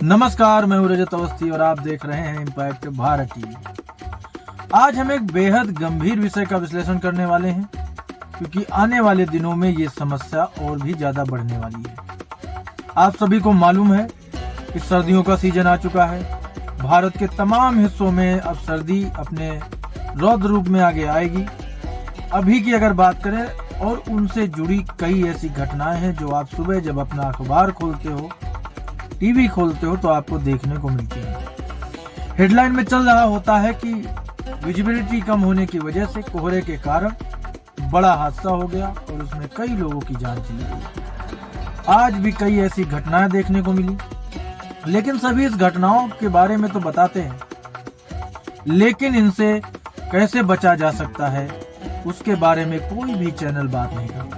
नमस्कार, मैं हूं रजत अवस्थी और आप देख रहे हैं इम्पैक्ट भारत टीवी। आज हम एक बेहद गंभीर विषय का विश्लेषण करने वाले हैं, क्योंकि आने वाले दिनों में ये समस्या और भी ज्यादा बढ़ने वाली है। आप सभी को मालूम है कि सर्दियों का सीजन आ चुका है। भारत के तमाम हिस्सों में अब सर्दी अपने रौद्र रूप में आगे आएगी। अभी की अगर बात करें और उनसे जुड़ी कई ऐसी घटनाएं हैं जो आप सुबह जब अपना अखबार खोलते हो, टीवी खोलते हो तो आपको देखने को मिलती है। हेडलाइन में चल रहा होता है कि विजिबिलिटी कम होने की वजह से कोहरे के कारण बड़ा हादसा हो गया और उसमें कई लोगों की जान चली गई। आज भी कई ऐसी घटनाएं देखने को मिली, लेकिन सभी इस घटनाओं के बारे में तो बताते हैं, लेकिन इनसे कैसे बचा जा सकता है उसके बारे में कोई भी चैनल बात नहीं करता।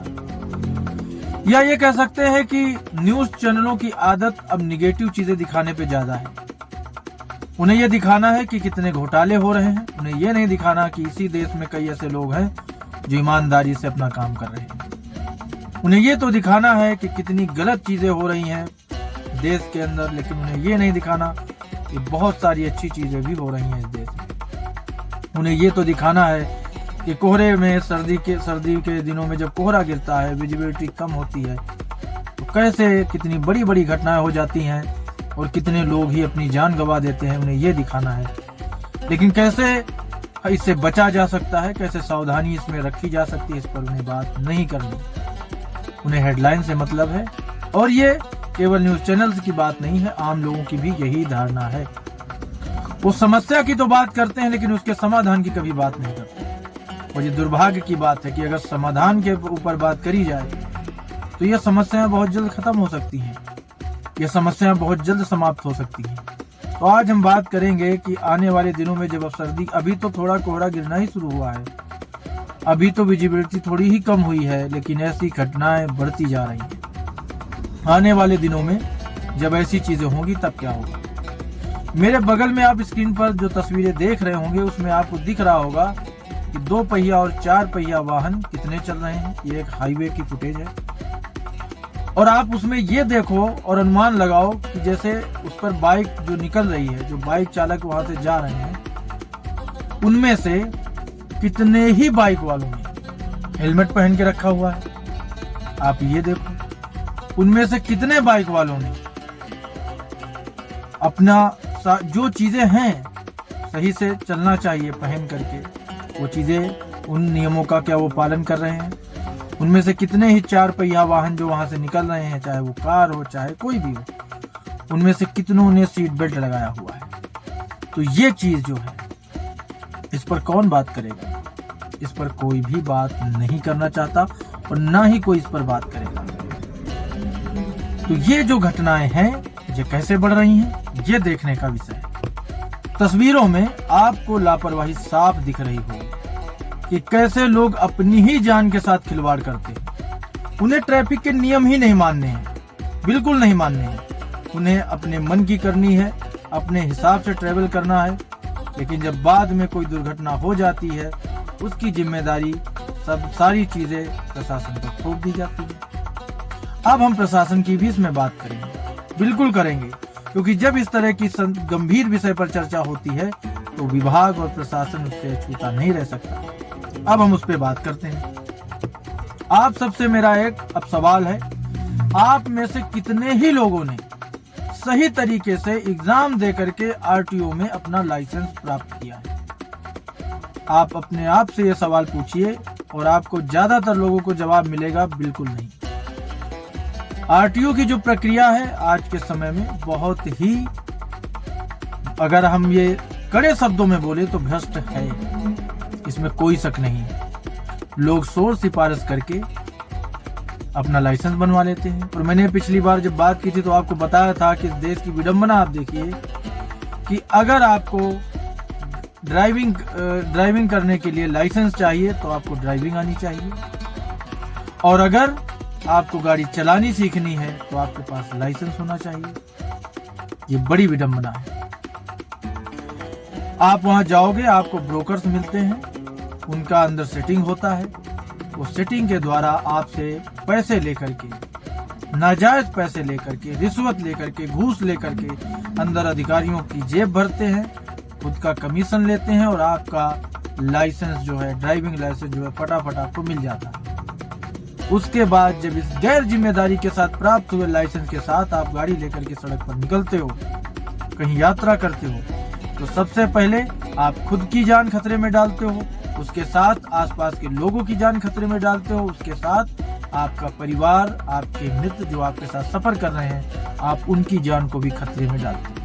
या ये कह सकते हैं कि न्यूज चैनलों की आदत अब निगेटिव चीजें दिखाने पे ज्यादा है। उन्हें यह दिखाना है कि कितने घोटाले हो रहे हैं, उन्हें यह नहीं दिखाना कि इसी देश में कई ऐसे लोग हैं जो ईमानदारी से अपना काम कर रहे हैं। उन्हें यह तो दिखाना है कि कितनी गलत चीजें हो रही हैं देश के अंदर, लेकिन उन्हें यह नहीं दिखाना कि बहुत सारी अच्छी चीजें भी हो रही हैं इस देश में। उन्हें यह तो दिखाना है कि कोहरे में सर्दी के दिनों में जब कोहरा गिरता है, विजिबिलिटी कम होती है, तो कैसे कितनी बड़ी बड़ी घटनाएं हो जाती हैं और कितने लोग ही अपनी जान गंवा देते हैं, उन्हें ये दिखाना है। लेकिन कैसे इससे बचा जा सकता है, कैसे सावधानी इसमें रखी जा सकती है, इस पर उन्हें बात नहीं करनी। उन्हें हेडलाइन से मतलब है, और ये केवल न्यूज चैनल्स की बात नहीं है, आम लोगों की भी यही धारणा है। वो समस्या की तो बात करते हैं, लेकिन उसके समाधान की कभी बात नहीं करते। और ये दुर्भाग्य की बात है कि अगर समाधान के ऊपर बात करी जाए तो यह समस्याएं बहुत जल्द खत्म हो सकती हैं, यह समस्याएं बहुत जल्द समाप्त हो सकती हैं। तो आज हम बात करेंगे कि आने वाले दिनों में जब अब सर्दी, अभी तो थोड़ा कोहरा गिरना ही शुरू हुआ है, अभी तो विजिबिलिटी थोड़ी ही कम हुई है, लेकिन ऐसी घटनाएं बढ़ती जा रही हैं। आने वाले दिनों में जब ऐसी चीजें होंगी तब क्या होगा। मेरे बगल में आप स्क्रीन पर जो तस्वीरें देख रहे होंगे उसमें आपको दिख रहा होगा कि 2 पहिया और 4 पहिया वाहन कितने चल रहे हैं। ये एक हाईवे की फुटेज है, और आप उसमें ये देखो और अनुमान लगाओ कि जैसे उस पर बाइक जो निकल रही है, जो बाइक चालक वहां से जा रहे हैं, उनमें से कितने ही बाइक वालों ने हेलमेट पहन के रखा हुआ है। आप ये देखो, उनमें से कितने बाइक वालों ने अपना जो चीजें हैं सही से चलना चाहिए पहन करके, वो चीजें, उन नियमों का क्या वो पालन कर रहे हैं। उनमें से कितने ही 4 पहिया वाहन जो वहां से निकल रहे हैं, चाहे वो कार हो चाहे कोई भी हो, उनमें से कितनों ने सीट बेल्ट लगाया हुआ है। तो ये चीज जो है, इस पर कौन बात करेगा? इस पर कोई भी बात नहीं करना चाहता और ना ही कोई इस पर बात करेगा। तो ये जो घटनाएं हैं ये कैसे बढ़ रही हैं, ये देखने का विषय है। तस्वीरों में आपको लापरवाही साफ दिख रही होगी कि कैसे लोग अपनी ही जान के साथ खिलवाड़ करते हैं। उन्हें ट्रैफिक के नियम ही नहीं मानने हैं, बिल्कुल नहीं मानने हैं। उन्हें अपने मन की करनी है, अपने हिसाब से ट्रेवल करना है, लेकिन जब बाद में कोई दुर्घटना हो जाती है उसकी जिम्मेदारी सारी चीजें प्रशासन पर थोप दी जाती है। अब हम प्रशासन की भी इसमें बात करेंगे, बिल्कुल करेंगे, क्योंकि जब इस तरह की गंभीर विषय पर चर्चा होती है तो विभाग और प्रशासन उससे छूटा नहीं रह सकता। अब हम उस पर बात करते हैं। आप सबसे मेरा एक अब सवाल है, आप में से कितने ही लोगों ने सही तरीके से एग्जाम दे करके आरटीओ में अपना लाइसेंस प्राप्त किया है? आप अपने आप से ये सवाल पूछिए और आपको ज्यादातर लोगों को जवाब मिलेगा बिल्कुल नहीं। आरटीओ की जो प्रक्रिया है आज के समय में बहुत ही, अगर हम ये कड़े शब्दों में बोले तो भ्रष्ट है, इसमें कोई शक नहीं है। लोग शोर सिफारिश करके अपना लाइसेंस बनवा लेते हैं। और मैंने पिछली बार जब बात की थी तो आपको बताया था कि इस देश की विडंबना आप देखिए कि अगर आपको ड्राइविंग करने के लिए लाइसेंस चाहिए तो आपको ड्राइविंग आनी चाहिए, और अगर आपको गाड़ी चलानी सीखनी है तो आपके पास लाइसेंस होना चाहिए। ये बड़ी विडंबना है। आप वहां जाओगे, आपको ब्रोकर्स मिलते हैं, उनका अंदर सेटिंग होता है, वो सेटिंग के द्वारा आपसे पैसे लेकर के नाजायज पैसे लेकर के, रिश्वत लेकर के, घूस लेकर के अंदर अधिकारियों की जेब भरते हैं, खुद का कमीशन लेते हैं और आपका लाइसेंस जो है, ड्राइविंग लाइसेंस जो है फटाफट आपको मिल जाता है। उसके बाद जब इस गैर जिम्मेदारी के साथ प्राप्त हुए लाइसेंस के साथ आप गाड़ी लेकर के सड़क पर निकलते हो, कहीं यात्रा करते हो, तो सबसे पहले आप खुद की जान खतरे में डालते हो, उसके साथ आसपास के लोगों की जान खतरे में डालते हो, उसके साथ आपका परिवार, आपके मित्र जो आपके साथ सफर कर रहे हैं, आप उनकी जान को भी खतरे में डालते हो।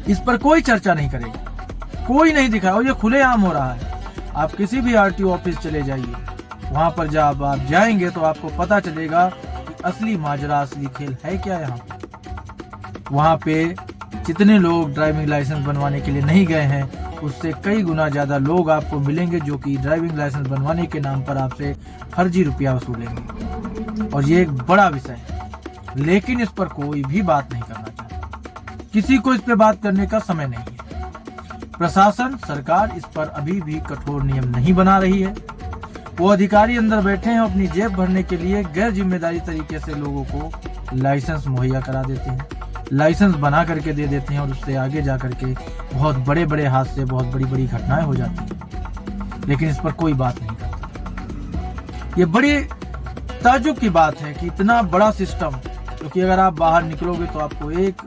इस पर कोई चर्चा नहीं करेगा, कोई नहीं दिखाया, और ये खुलेआम हो रहा है। आप किसी भी आरटीओ ऑफिस चले जाइए, वहां पर जब आप जाएंगे तो आपको पता चलेगा कि असली माजरा, असली खेल है क्या यहाँ पे। वहां पे जितने लोग ड्राइविंग लाइसेंस बनवाने के लिए नहीं गए हैं, उससे कई गुना ज्यादा लोग आपको मिलेंगे जो कि ड्राइविंग लाइसेंस बनवाने के नाम पर आपसे फर्जी रुपया वसूलेंगे। और ये एक बड़ा विषय है, लेकिन इस पर कोई भी बात नहीं करना चाहता, किसी को इस पे बात करने का समय नहीं है। प्रशासन, सरकार इस पर अभी भी कठोर नियम नहीं बना रही है। वो अधिकारी अंदर बैठे हैं, अपनी जेब भरने के लिए गैर जिम्मेदारी तरीके से लोगों को लाइसेंस मुहैया करा देते हैं, लाइसेंस बना करके दे देते हैं, और उससे आगे जा करके बहुत बड़े बड़े हादसे, बहुत बड़ी बड़ी घटनाएं हो जाती हैं, लेकिन इस पर कोई बात नहीं करता। ये बड़ी ताज्जुब की बात है कि इतना बड़ा सिस्टम, क्योंकि अगर आप बाहर निकलोगे तो आपको 1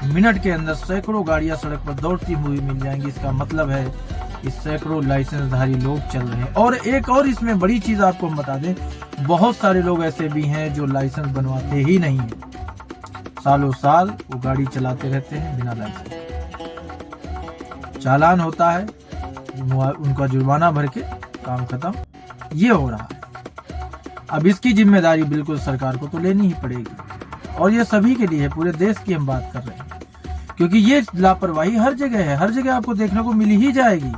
मिनट के अंदर सैकड़ों गाड़ियां सड़क पर दौड़ती हुई मिल जाएंगी। इसका मतलब है इस सैकड़ों लाइसेंसधारी लोग चल रहे हैं। और एक और इसमें बड़ी चीज आपको हम बता दें, बहुत सारे लोग ऐसे भी हैं जो लाइसेंस बनवाते ही नहीं है, सालों साल वो गाड़ी चलाते रहते हैं बिना लाइसेंस। चालान होता है, उनका जुर्माना भर के काम खत्म। ये हो रहा है। अब इसकी जिम्मेदारी बिल्कुल सरकार को तो लेनी ही पड़ेगी, और ये सभी के लिए है, पूरे देश की हम बात कर रहे हैं, क्योंकि ये लापरवाही हर जगह है, हर जगह आपको देखने को मिल ही जाएगी,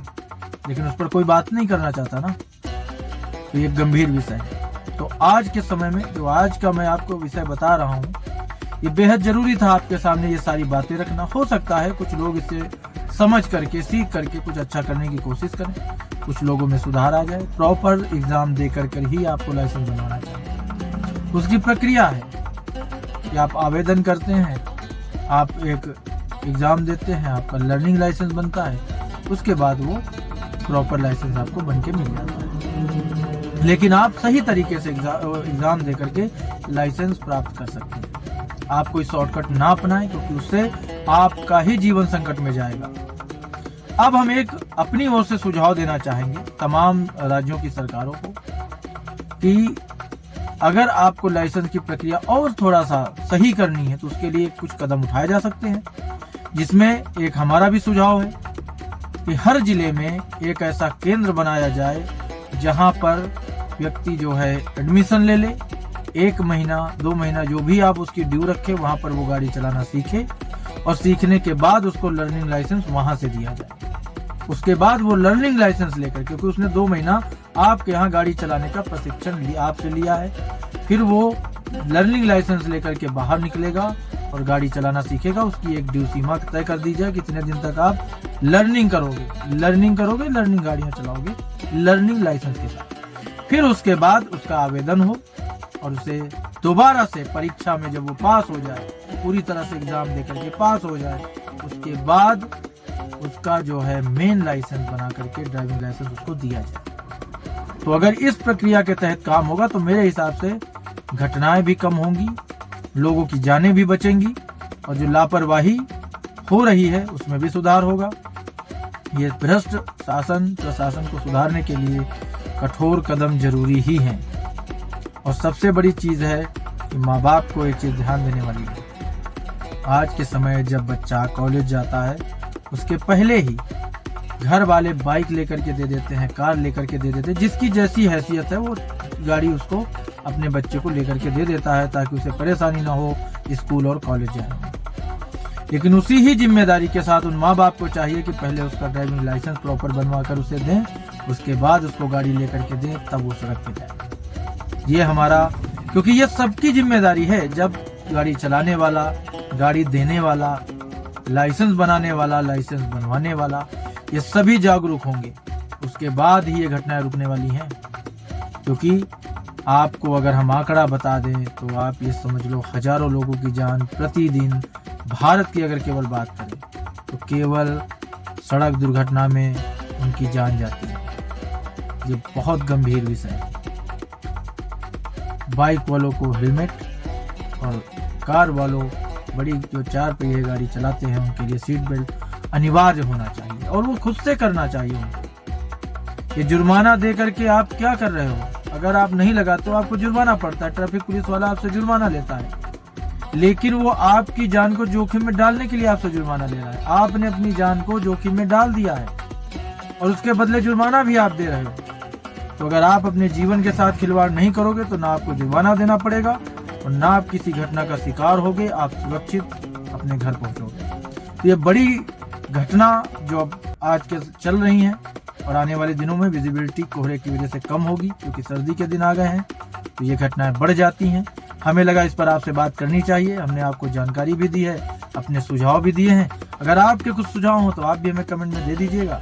लेकिन उस पर कोई बात नहीं करना चाहता ना। तो ये गंभीर विषय है। तो आज के समय में जो आज का मैं आपको विषय बता रहा हूँ, ये बेहद जरूरी था आपके सामने ये सारी बातें रखना। हो सकता है कुछ लोग इसे समझ करके, सीख करके कुछ अच्छा करने की कोशिश करें, कुछ लोगों में सुधार आ जाए। प्रॉपर एग्जाम दे कर ही आपको लाइसेंस बनवाना चाहिए। उसकी प्रक्रिया है कि आप आवेदन करते हैं, आप एक एग्जाम देते हैं, आपका लर्निंग लाइसेंस बनता है, उसके बाद वो प्रॉपर लाइसेंस आपको बन के मिल जाता है। लेकिन आप सही तरीके से एग्जाम दे करके लाइसेंस प्राप्त कर सकते हैं। आप कोई शॉर्टकट ना अपनाएं, क्योंकि उससे आपका ही जीवन संकट में जाएगा। अब हम एक अपनी ओर से सुझाव देना चाहेंगे तमाम राज्यों की सरकारों को कि अगर आपको लाइसेंस की प्रक्रिया और थोड़ा सा सही करनी है तो उसके लिए कुछ कदम उठाए जा सकते हैं, जिसमें एक हमारा भी सुझाव है कि हर जिले में एक ऐसा केंद्र बनाया जाए जहां पर व्यक्ति जो है एडमिशन ले ले, 1 महीना 2 महीना जो भी आप उसकी ड्यू रखे, वहां पर वो गाड़ी चलाना सीखे, और सीखने के बाद उसको लर्निंग लाइसेंस वहां से दिया जाए। उसके बाद वो लर्निंग लाइसेंस लेकर, क्योंकि उसने 2 महीना आपके यहाँ गाड़ी चलाने का प्रशिक्षण आपसे लिया है, फिर वो लर्निंग लाइसेंस लेकर के बाहर निकलेगा और गाड़ी चलाना सीखेगा। उसकी एक ड्यू सीमा तय कर दी जाए, कितने दिन तक आप लर्निंग करोगे, लर्निंग गाड़ियां चलाओगे लर्निंग लाइसेंस के साथ। फिर उसके बाद उसका आवेदन हो, और उसे दोबारा से परीक्षा में जब वो पास हो जाए, पूरी तरह से एग्जाम देकर के पास हो जाए, उसके बाद उसका जो है मेन लाइसेंस बना करके ड्राइविंग लाइसेंस उसको दिया जाए। तो अगर इस प्रक्रिया के तहत काम होगा तो मेरे हिसाब से घटनाएं भी कम होंगी, लोगों की जानें भी बचेंगी, और जो लापरवाही हो रही है उसमें भी सुधार होगा। ये भ्रष्ट शासन प्रशासन को सुधारने के लिए कठोर कदम जरूरी ही हैं। और सबसे बड़ी चीज है कि माँ बाप को एक चीज ध्यान देने वाली है। आज के समय जब बच्चा कॉलेज जाता है, उसके पहले ही घर वाले बाइक लेकर के दे देते हैं, कार लेकर के दे देते हैं, जिसकी जैसी हैसियत है वो गाड़ी उसको अपने बच्चे को लेकर के दे देता है, ताकि उसे परेशानी ना हो स्कूल और कॉलेज जाने में। लेकिन उसी ही जिम्मेदारी के साथ उन माँ बाप को चाहिए कि पहले उसका ड्राइविंग लाइसेंस प्रॉपर बनवा कर उसे दें, उसके बाद उसको गाड़ी लेकर के दें, तब वो सड़क पे जाए। ये हमारा, क्योंकि ये सबकी जिम्मेदारी है। जब गाड़ी चलाने वाला, गाड़ी देने वाला, लाइसेंस बनाने वाला, लाइसेंस बनवाने वाला, ये सभी जागरूक होंगे, उसके बाद ही ये घटनाएं रुकने वाली हैं। क्योंकि आपको अगर हम आंकड़ा बता दें तो आप ये समझ लो हजारों लोगों की जान प्रतिदिन, भारत की अगर केवल बात करें तो केवल सड़क दुर्घटना में उनकी जान जाती है। ये बहुत गंभीर विषय है। बाइक वालों को हेलमेट और कार वालों, बड़ी जो 4 पहिए गाड़ी चलाते हैं, उनके लिए सीट बेल्ट अनिवार्य होना चाहिए और वो खुद से करना चाहिए उनको। ये जुर्माना दे करके आप क्या कर रहे हो? अगर आप नहीं लगाते तो आपको जुर्माना पड़ता है, ट्रैफिक पुलिस वाला आपसे जुर्माना लेता है, लेकिन वो आपकी जान को जोखिम में डालने के लिए आपसे जुर्माना ले रहा है। आपने अपनी जान को जोखिम में डाल दिया है और उसके बदले जुर्माना भी आप दे रहे हो। तो अगर आप अपने जीवन के साथ खिलवाड़ नहीं करोगे तो ना आपको जुर्माना देना पड़ेगा और ना आप किसी घटना का शिकार होगे, आप सुरक्षित अपने घर पहुंचोगे। तो ये बड़ी घटना जो अब आज के चल रही हैं और आने वाले दिनों में विजिबिलिटी कोहरे की वजह से कम होगी, क्योंकि सर्दी के दिन आ गए हैं तो ये घटनाएं बढ़ जाती हैं। हमें लगा इस पर आपसे बात करनी चाहिए। हमने आपको जानकारी भी दी है, अपने सुझाव भी दिए हैं। अगर आपके कुछ सुझाव हो तो आप भी हमें कमेंट में दे दीजिएगा।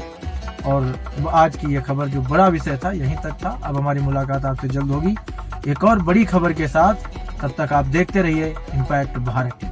और आज की यह खबर जो बड़ा विषय था यहीं तक था। अब हमारी मुलाकात आपसे जल्द होगी एक और बड़ी खबर के साथ। तब तक आप देखते रहिए इम्पैक्ट भारत।